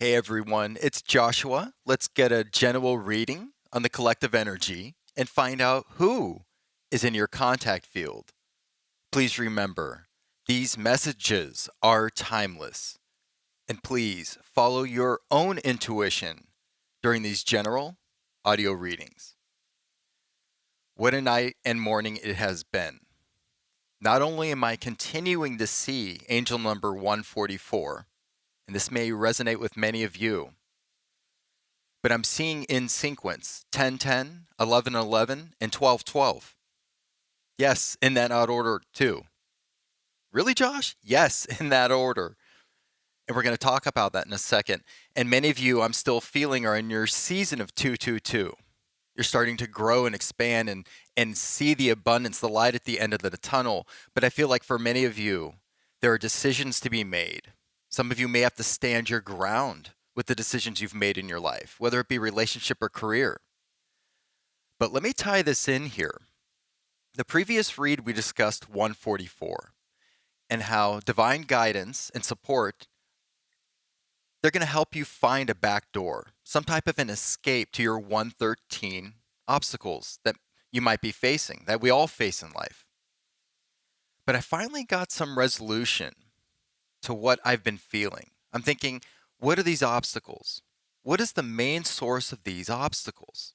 Hey everyone, it's Joshua. Let's get a general reading on the collective energy and find out who is in your contact field. Please remember, these messages are timeless. And please follow your own intuition during these general audio readings. What a night and morning it has been. Not only am I continuing to see angel number 144, and this may resonate with many of you, but I'm seeing in sequence 1010, 1111, and 1212. Yes, in that odd order too. Really, Josh? Yes, in that order. And we're going to talk about that in a second. And many of you, I'm still feeling, are in your season of 222. You're starting to grow and expand and see the abundance, the light at the end of the tunnel. But I feel like for many of you, there are decisions to be made. Some of you may have to stand your ground with the decisions you've made in your life, whether it be relationship or career. But let me tie this in here. The previous read, we discussed 144 and how divine guidance and support, they're going to help you find a back door, some type of an escape to your 113 obstacles that you might be facing, that we all face in life. But I finally got some resolution to what I've been feeling. I'm thinking, what are these obstacles? What is the main source of these obstacles?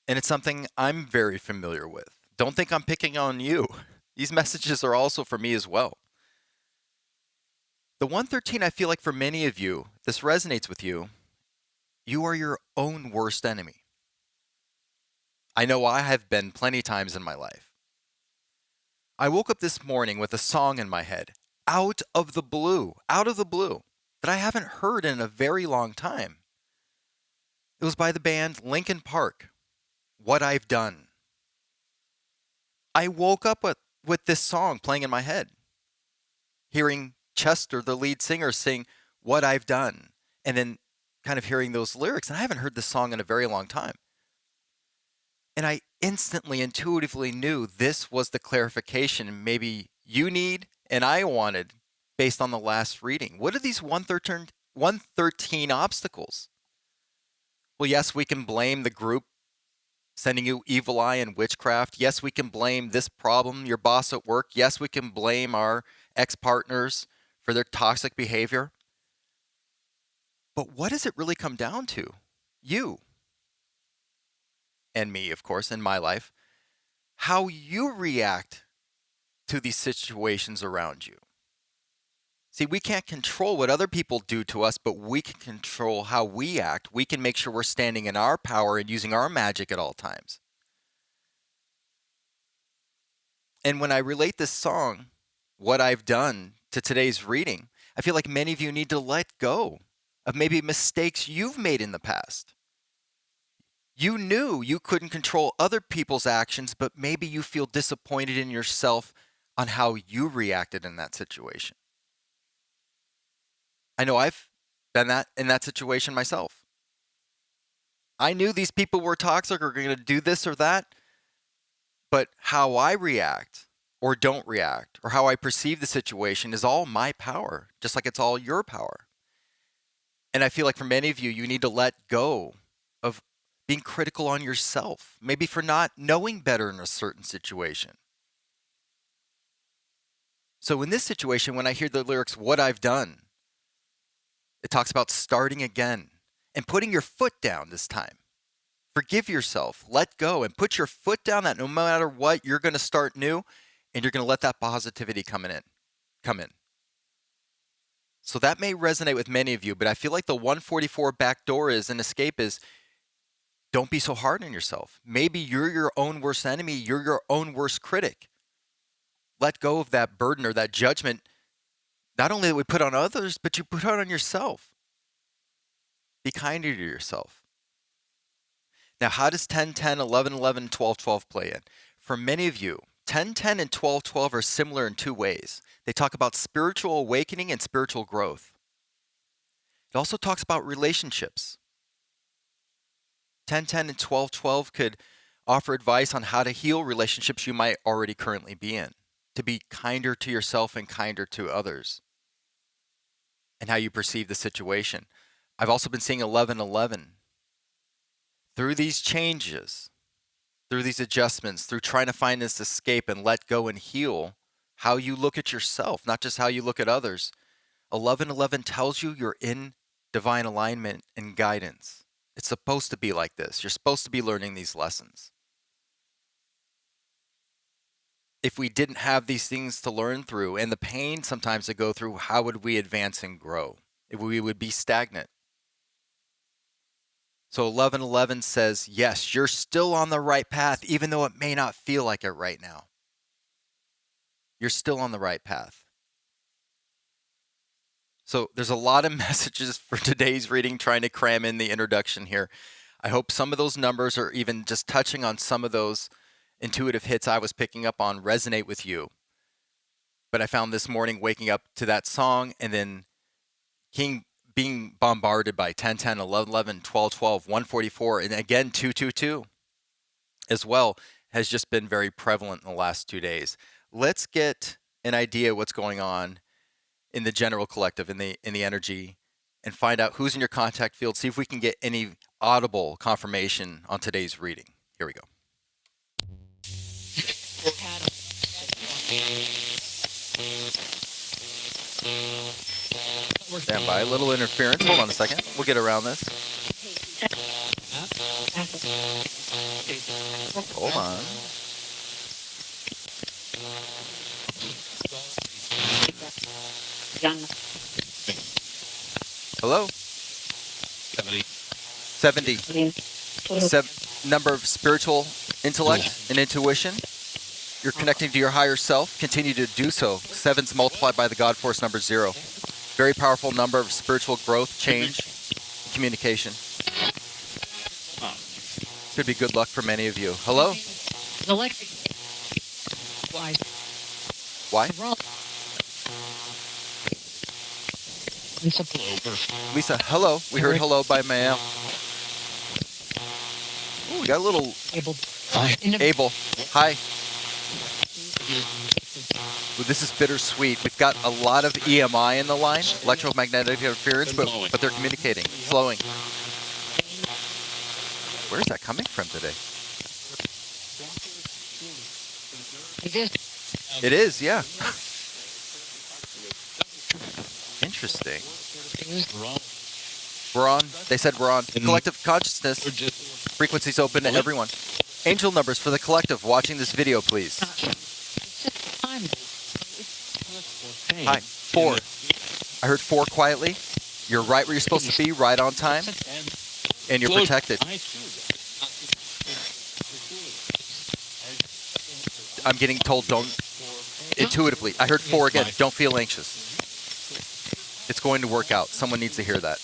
And it's something I'm very familiar with. Don't think I'm picking on you. These messages are also for me as well. The 113, I feel like for many of you, this resonates with you. You are your own worst enemy. I know I have been plenty times in my life. I woke up this morning with a song in my head, out of the blue, that I haven't heard in a very long time. It was by the band Linkin Park, What I've Done. I woke up with this song playing in my head, hearing Chester, the lead singer, sing What I've Done, and then kind of hearing those lyrics. And I haven't heard this song in a very long time. And I instantly, intuitively knew this was the clarification maybe you need and I wanted based on the last reading. What are these 113 obstacles? Well, yes, we can blame the group sending you evil eye and witchcraft. Yes, we can blame this problem, your boss at work. Yes, we can blame our ex-partners for their toxic behavior. But what does it really come down to? You and me, of course, in my life. How you react to these situations around you. See, we can't control what other people do to us, but we can control how we act. We can make sure we're standing in our power and using our magic at all times. And when I relate this song, What I've Done, to today's reading, I feel like many of you need to let go of maybe mistakes you've made in the past. You knew you couldn't control other people's actions, but maybe you feel disappointed in yourself on how you reacted in that situation. I know I've been in that situation myself. I knew these people were toxic or going to do this or that, but how I react or don't react or how I perceive the situation is all my power, just like it's all your power. And I feel like for many of you, you need to let go of being critical on yourself, maybe for not knowing better in a certain situation. So in this situation, when I hear the lyrics, What I've Done, it talks about starting again and putting your foot down this time. Forgive yourself, let go, and put your foot down that no matter what, you're going to start new and you're going to let that positivity come in. So that may resonate with many of you, but I feel like the 144 back door is an escape is don't be so hard on yourself. Maybe you're your own worst enemy, you're your own worst critic. Let go of that burden or that judgment, not only that we put on others, but you put on yourself. Be kinder to yourself. Now, how does 10, 10, 11, 11, 12, 12 play in? For many of you, 10, 10, and 12, 12 are similar in two ways. They talk about spiritual awakening and spiritual growth. It also talks about relationships. 10, 10, and 12, 12 could offer advice on how to heal relationships you might already currently be in, to be kinder to yourself and kinder to others. and how you perceive the situation. I've also been seeing 1111. Through these changes, through these adjustments, through trying to find this escape and let go and heal how you look at yourself, not just how you look at others. 1111 tells you you're in divine alignment and guidance. It's supposed to be like this. You're supposed to be learning these lessons. If we didn't have these things to learn through and the pain sometimes to go through, how would we advance and grow? If we would be stagnant. So 1111 says, yes, you're still on the right path, even though it may not feel like it right now. You're still on the right path. So there's a lot of messages for today's reading, trying to cram in the introduction here. I hope some of those numbers, or even just touching on some of those intuitive hits I was picking up on, resonate with you. But I found this morning waking up to that song and then being bombarded by 10, 10, 11, 11, 12, 12, 144, and again 222 as well has just been very prevalent in the last 2 days. Let's get an idea what's going on in the general collective, in the energy, and find out who's in your contact field. See if we can get any audible confirmation on today's reading. Here we go. Stand by. A little interference. Hold on a second. We'll get around this. Hold on. Hello? 70. Number of spiritual intellect and intuition. You're connecting to your higher self. Continue to do so. 7's multiplied by the God force number 0. Very powerful number of spiritual growth, change, communication. Could be good luck for many of you. Hello? Why? Lisa, hello. We heard hello by Mael. Ooh, we got a little... Abel. Hi. Well, this is bittersweet. We've got a lot of EMI in the line, electromagnetic interference, but they're communicating, flowing. Where's that coming from today? It is, yeah. Interesting. We're on. They said we're on. Collective consciousness. Frequencies open to everyone. Angel numbers for the collective watching this video, please. Hi. 4. I heard 4 quietly. You're right where you're supposed to be, right on time. And you're protected. I'm getting told don't intuitively. I heard 4 again. Don't feel anxious. It's going to work out. Someone needs to hear that.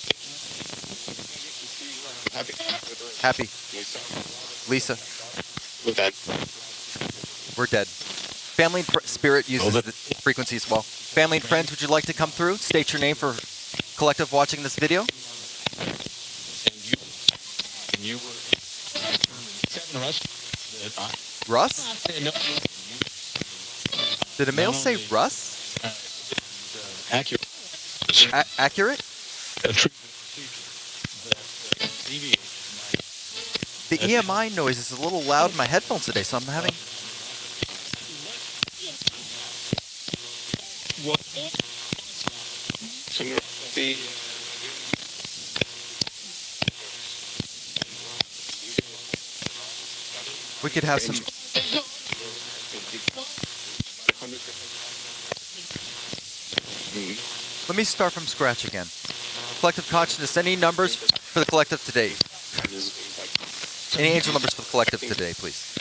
Happy. Lisa. We're dead. Family and spirit uses the frequency as well. Family and friends, would you like to come through? State your name for collective watching this video. Russ? Did Emil say Russ? Accurate. Accurate? The EMI noise is a little loud in my headphones today, so I'm having... We could have some... Let me start from scratch again. Collective consciousness, any numbers for the collective today? Any angel numbers for the collective today, please?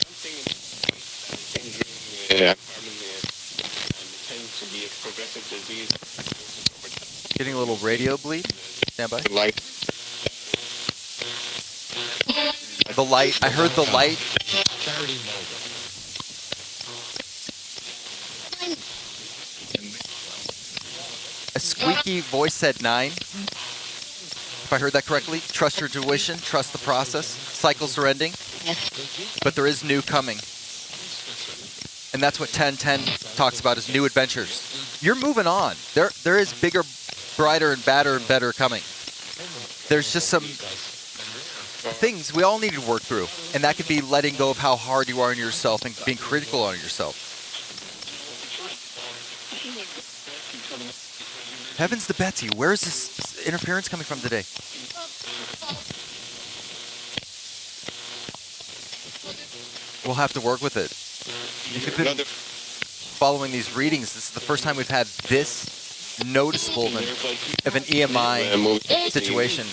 Yeah. Getting a little radio bleed. Stand by. The light. I heard the light. A squeaky voice said 9. If I heard that correctly, trust your intuition, trust the process. Cycles are ending, but there is new coming. And that's what 1010 talks about, is new adventures. You're moving on. There is bigger brighter and better coming. There's just some things we all need to work through, and that could be letting go of how hard you are on yourself and being critical on yourself. Heavens to Betsy, where is this interference coming from today? We'll have to work with it. If you've been following these readings, this is the first time we've had this noticeable of an EMI situation.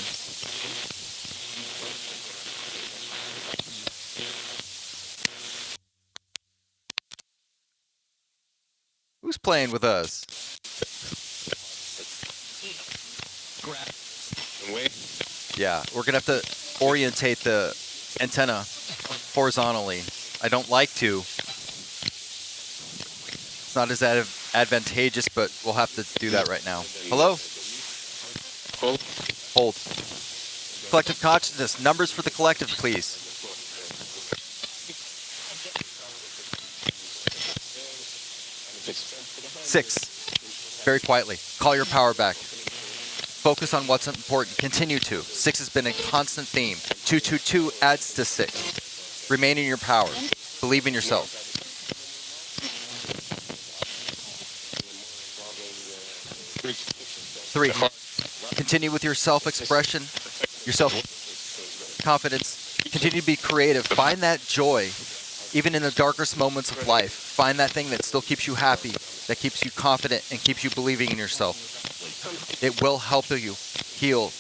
Who's playing with us? Yeah, we're going to have to orientate the antenna horizontally. I don't like to. It's not as advantageous, but we'll have to do that right now. Hello? Hold. Collective consciousness. Numbers for the collective, please. 6. Very quietly. Call your power back. Focus on what's important. Continue to. 6 has been a constant theme. 222 adds to 6. Remain in your power. Believe in yourself. 3. Continue with your self-expression, your self-confidence. Continue to be creative. Find that joy, even in the darkest moments of life. Find that thing that still keeps you happy, that keeps you confident, and keeps you believing in yourself. It will help you heal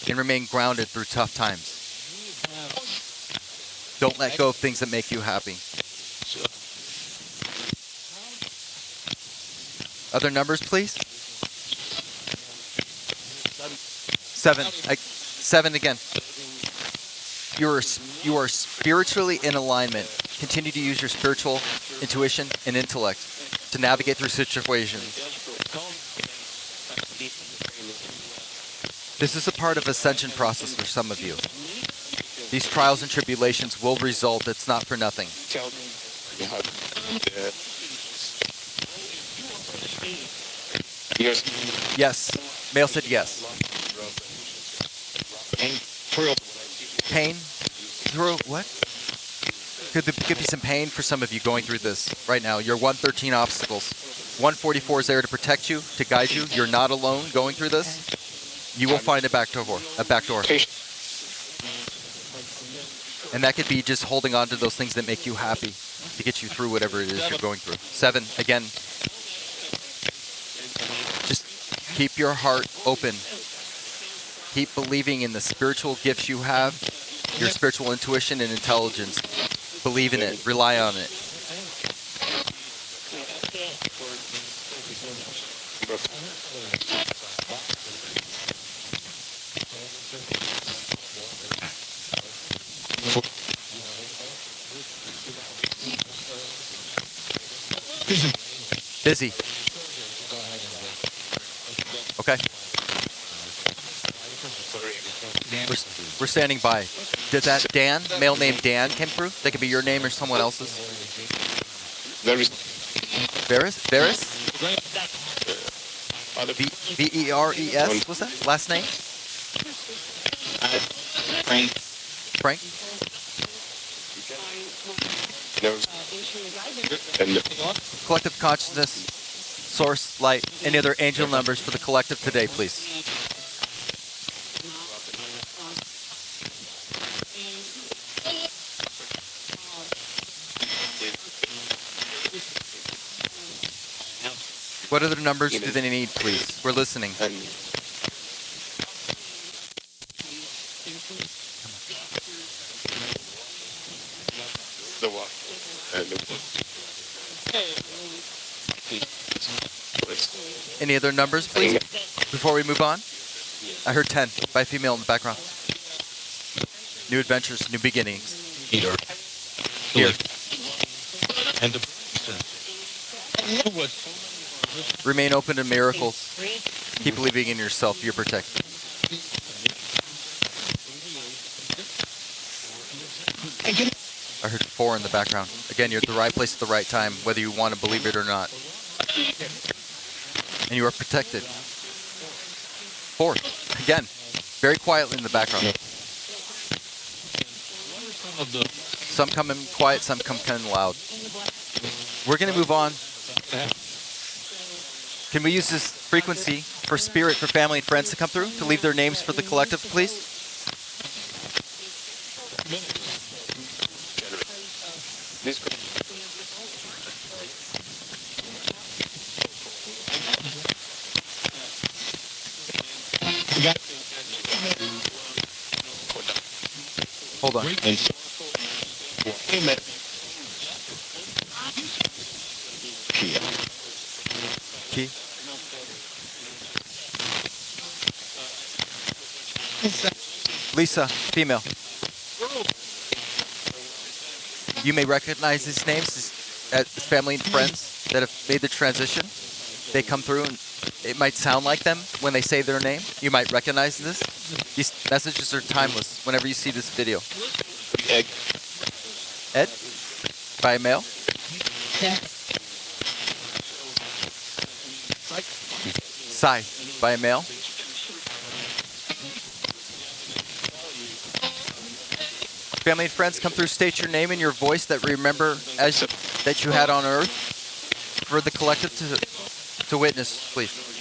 and remain grounded through tough times. Don't let go of things that make you happy. Other numbers, please. 7. 7 again. You are spiritually in alignment. Continue to use your spiritual intuition and intellect to navigate through situations. This is a part of ascension process for some of you. These trials and tribulations will result. It's not for nothing. Yes. Male said yes. Pain? Through what? Could be some pain for some of you going through this right now. You're 113 obstacles. 144 is there to protect you, to guide you. You're not alone going through this. You will find a back door. And that could be just holding on to those things that make you happy to get you through whatever it is you're going through. 7, again. Just keep your heart open. Keep believing in the spiritual gifts you have, your spiritual intuition and intelligence. Believe in it. Rely on it. Busy. Okay. We're standing by. Did that Dan, male name Dan, came through? That could be your name or someone else's. Veris? Veres? What's that? Last name? Frank? Collective consciousness, source, light, any other angel numbers for the collective today, please. What other numbers do they need, please? We're listening. Any other numbers, please, before we move on? I heard 10 by a female in the background. New adventures, new beginnings. Here. Remain open to miracles. Keep believing in yourself. You're protected. I heard 4 in the background. Again, you're at the right place at the right time, whether you want to believe it or not. And you are protected. 4. Again, very quietly in the background. Some of the Some come in quiet, some come in loud. We're going to move on. Can we use this frequency for spirit, for family and friends to come through, to leave their names for the collective, please? Hold on. Key. Lisa, female. You may recognize these names as family and friends that have made the transition. They come through and it might sound like them when they say their name. You might recognize this. These messages are timeless whenever you see this video. Ed? By a male? Sai, by a male. Family and friends, come through, state your name and your voice that remember that you had on Earth for the collective to witness, please.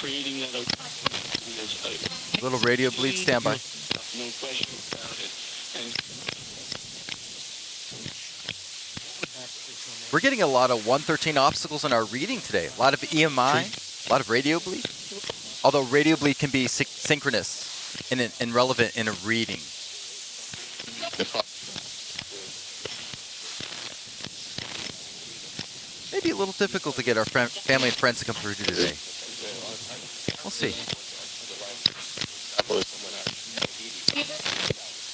Creating that Little radio bleed standby. no question about it. We're getting a lot of 113 obstacles in our reading today. A lot of EMI, a lot of radio bleed. Although radio bleed can be synchronous and relevant in a reading. Maybe a little difficult to get our family and friends to come through today. We'll see.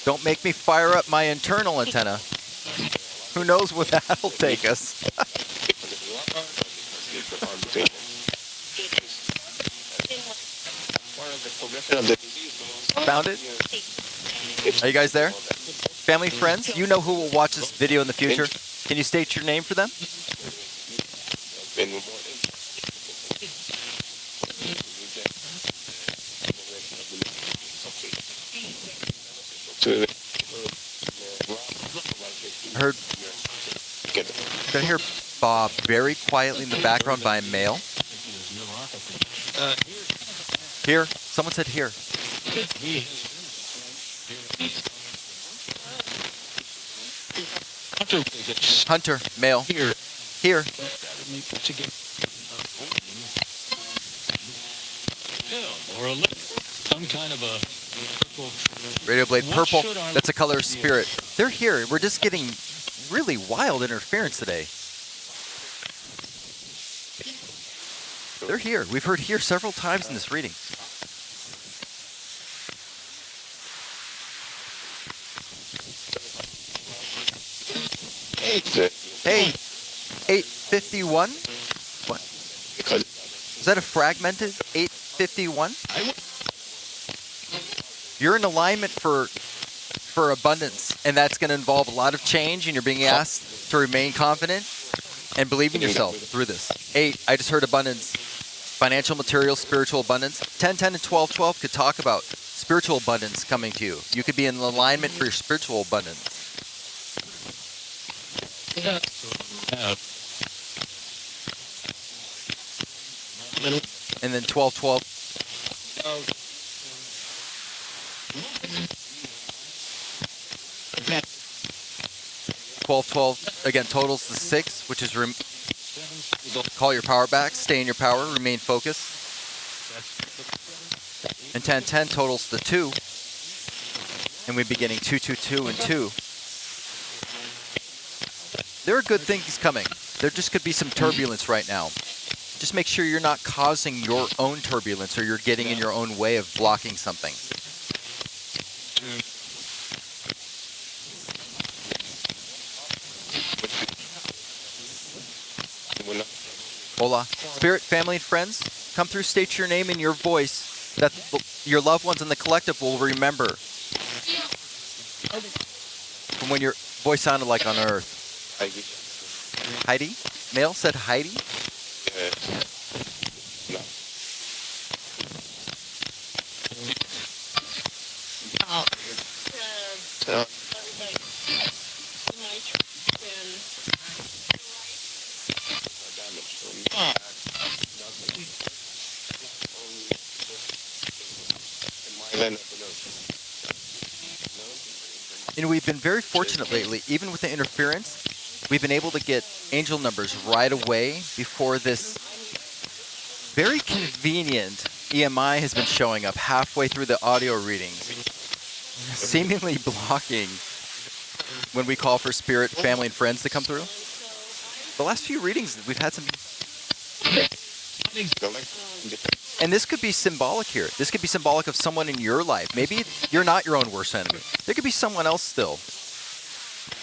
Don't make me fire up my internal antenna. Who knows where that'll take us? Found it? Are you guys there? Family, friends, you know who will watch this video in the future. Can you state your name for them? Did I hear Bob very quietly in the background by a male? Here? Someone said here. Hunter, male. Here. Or some kind of a Radio blade purple. That's a color of spirit. They're here. We're just getting really wild interference today. They're here. We've heard here several times in this reading. Hey, 851? What? Is that a fragmented 851? You're in alignment for abundance, and that's going to involve a lot of change, and you're being asked to remain confident and believe in yourself through this. 8, I just heard abundance. Financial, material, spiritual abundance. 10, 10, and 12, 12 could talk about spiritual abundance coming to you. You could be in alignment for your spiritual abundance. And then 12, 12. 12, 12, again, totals the 6, which is call your power back, stay in your power, remain focused. And 10, 10 totals the 2, and we'd be getting 2, 2, 2, and 2. There are good things coming. There just could be some turbulence right now. Just make sure you're not causing your own turbulence or you're getting in your own way of blocking something. Hola. Spirit, family, and friends, come through, state your name and your voice that your loved ones in the collective will remember. From when your voice sounded like on Earth. Heidi? Male said Heidi? You know, we've been very fortunate lately, even with the interference, we've been able to get angel numbers right away before this very convenient EMI has been showing up halfway through the audio readings, seemingly blocking when we call for spirit, family, and friends to come through. The last few readings, we've had some... And this could be symbolic here. This could be symbolic of someone in your life. Maybe you're not your own worst enemy. There could be someone else still.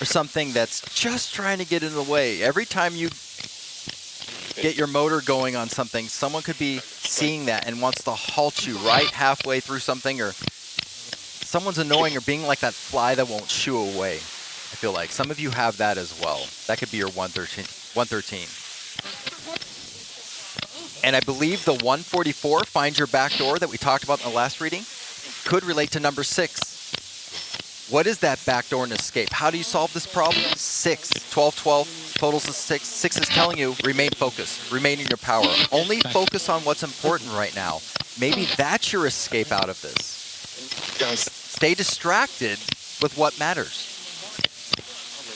Or something that's just trying to get in the way. Every time you get your motor going on something, someone could be seeing that and wants to halt you right halfway through something, or someone's annoying or being like that fly that won't shoo away. I feel like some of you have that as well. That could be your 113. And I believe the 144, find your back door, that we talked about in the last reading, could relate to number 6. What is that back door and escape? How do you solve this problem? 6, 12, 12, totals of 6. 6 is telling you, remain focused, remain in your power. Only focus on what's important right now. Maybe that's your escape out of this. Stay distracted with what matters.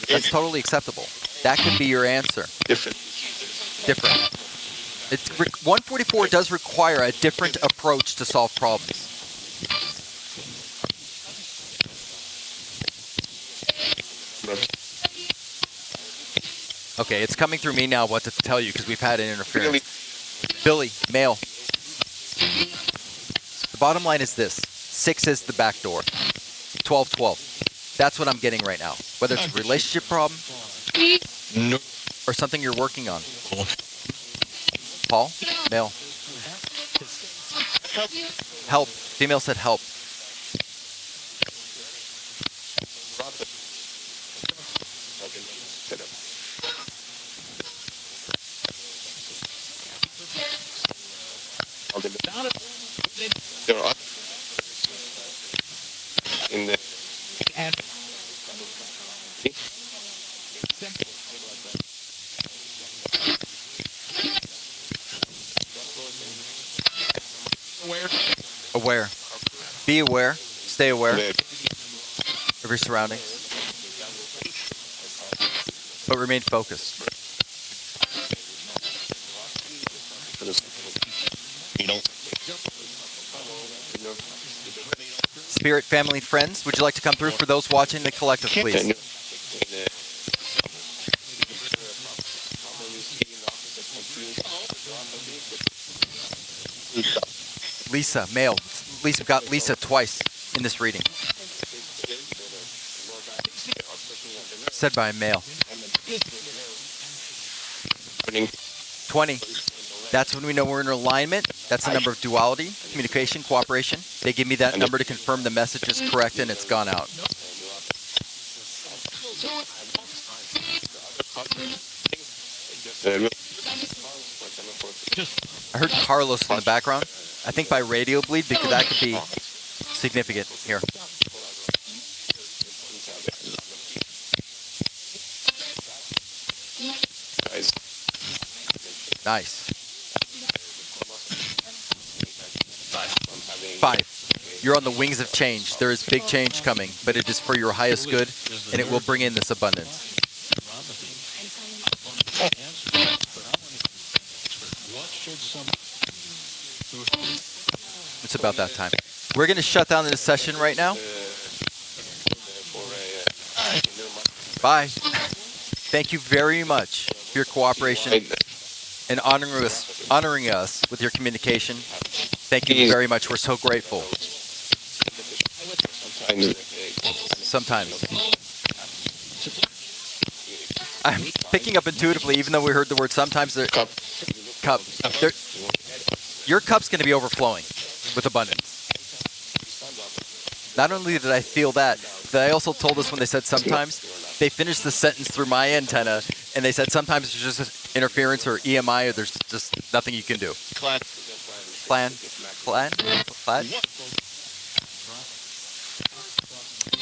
That's totally acceptable. That could be your answer. Different. 144 does require a different approach to solve problems. Okay, it's coming through me now what to tell you because we've had an interference. Billy, male. The bottom line is this. 6 is the back door. 12, 12. That's what I'm getting right now. Whether it's a relationship problem or something you're working on. Paul, male. Help. Female said help. In the Aware. Be aware. Stay aware of your surroundings. But remain focused. Spirit, family, and friends, would you like to come through for those watching the collective, please? Lisa, male. Lisa got Lisa twice in this reading. Said by a male. 20. That's when we know we're in alignment. That's the number of duality, communication, cooperation. They give me that number to confirm the message is correct and it's gone out. I heard Carlos in the background. I think by radio bleed, because that could be significant here. Nice. 5. You're on the wings of change. There is big change coming, but it is for your highest good, and it will bring in this abundance. It's about that time. We're going to shut down this session right now. Bye. Thank you very much for your cooperation and honoring us with your communication. Thank you very much. We're so grateful. Sometimes. I'm picking up intuitively, even though we heard the word sometimes. Cup. Your cup's going to be overflowing with abundance. Not only did I feel that, they also told us when they said sometimes, they finished the sentence through my antenna, and they said sometimes there's just interference or EMI, or there's just nothing you can do. Plan.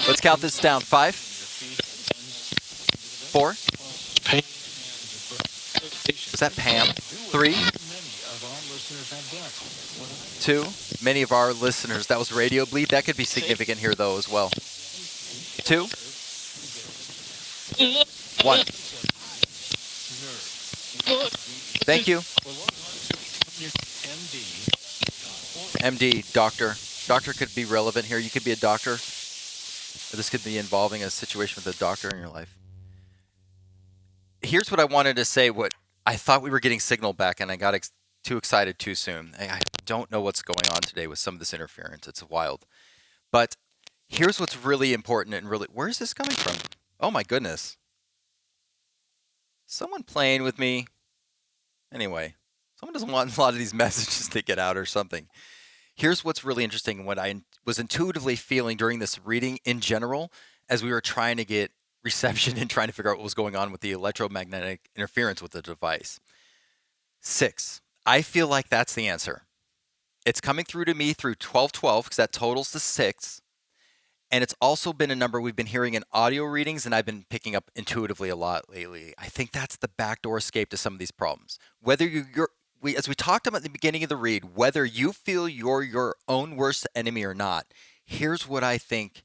Let's count this down. 5, 4. Was that Pam? 3, 2. Many of our listeners. That was radio bleed. That could be significant here, though, as well. 2, 1. Thank you. MD, doctor. Doctor could be relevant here. You could be a doctor. Or this could be involving a situation with a doctor in your life. Here's what I wanted to say. What I thought we were getting signal back, and I got too excited too soon. I don't know what's going on today with some of this interference. It's wild. But here's what's really important and really, where is this coming from? Oh my goodness. Someone playing with me. Anyway, someone doesn't want a lot of these messages to get out or something. Here's what's really interesting and what I was intuitively feeling during this reading in general, as we were trying to get reception and trying to figure out what was going on with the electromagnetic interference with the device. 6. I feel like that's the answer. It's coming through to me through 1212 because that totals to 6. And it's also been a number we've been hearing in audio readings, and I've been picking up intuitively a lot lately. I think that's the backdoor escape to some of these problems. Whether as we talked about at the beginning of the read, whether you feel you're your own worst enemy or not, here's what I think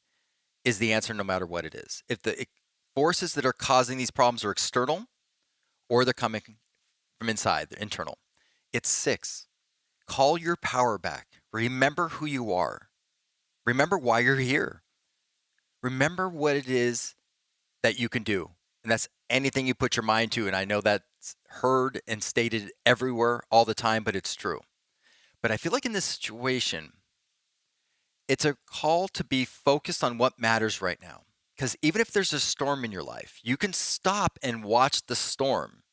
is the answer no matter what it is. If the forces that are causing these problems are external or they're coming from inside, they're internal, it's 6. Call your power back. Remember who you are. Remember why you're here. Remember what it is that you can do. And that's anything you put your mind to. And I know that's heard and stated everywhere all the time, but it's true. But I feel like in this situation, it's a call to be focused on what matters right now. Because even if there's a storm in your life, you can stop and watch the storm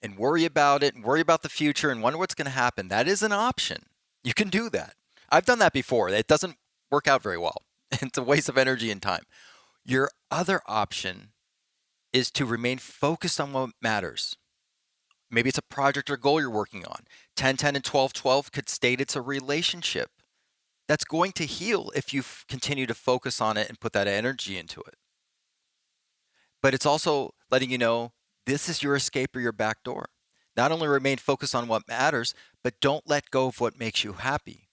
and worry about it and worry about the future and wonder what's going to happen. That is an option. You can do that. I've done that before. It doesn't work out very well. It's a waste of energy and time. Your other option is to remain focused on what matters. Maybe it's a project or goal you're working on. 1010 and 1212 could state it's a relationship that's going to heal if you continue to focus on it and put that energy into it. But it's also letting you know this is your escape or your back door. Not only remain focused on what matters, but don't let go of what makes you happy.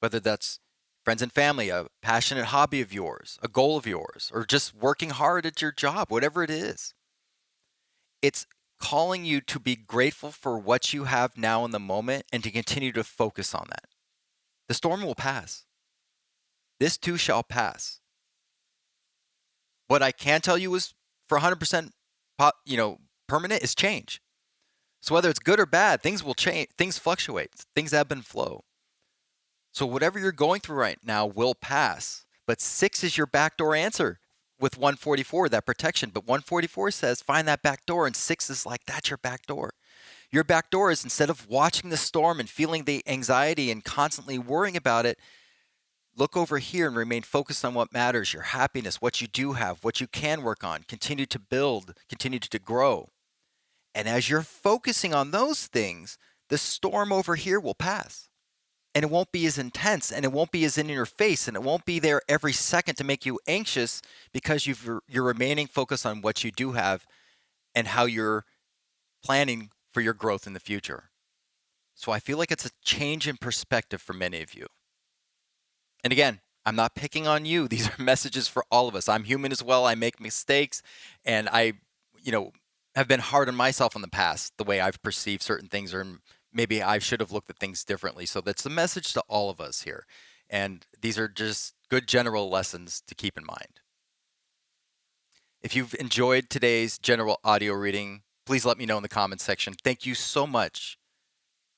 Whether that's friends and family, a passionate hobby of yours, a goal of yours, or just working hard at your job, whatever it is. It's calling you to be grateful for what you have now in the moment and to continue to focus on that. The storm will pass. This too shall pass. What I can tell you is for 100% permanent is change. So whether it's good or bad, things will change, things fluctuate, things ebb and flow. So whatever you're going through right now will pass. But 6 is your backdoor answer with 144, that protection. But 144 says find that back door, and 6 is like that's your back door. Your back door is, instead of watching the storm and feeling the anxiety and constantly worrying about it, look over here and remain focused on what matters, your happiness, what you do have, what you can work on, continue to build, continue to grow. And as you're focusing on those things, the storm over here will pass. And it won't be as intense, and it won't be as in your face, and it won't be there every second to make you anxious because you're remaining focused on what you do have and how you're planning for your growth in the future. So I feel like it's a change in perspective for many of you. And again, I'm not picking on you. These are messages for all of us. I'm human as well. I make mistakes, and I, have been hard on myself in the past, the way I've perceived certain things, or maybe I should have looked at things differently. So that's the message to all of us here. And these are just good general lessons to keep in mind. If you've enjoyed today's general audio reading, please let me know in the comments section. Thank you so much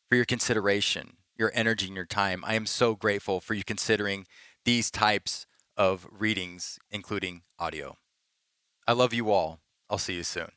for your consideration, your energy, and your time. I am so grateful for you considering these types of readings, including audio. I love you all. I'll see you soon.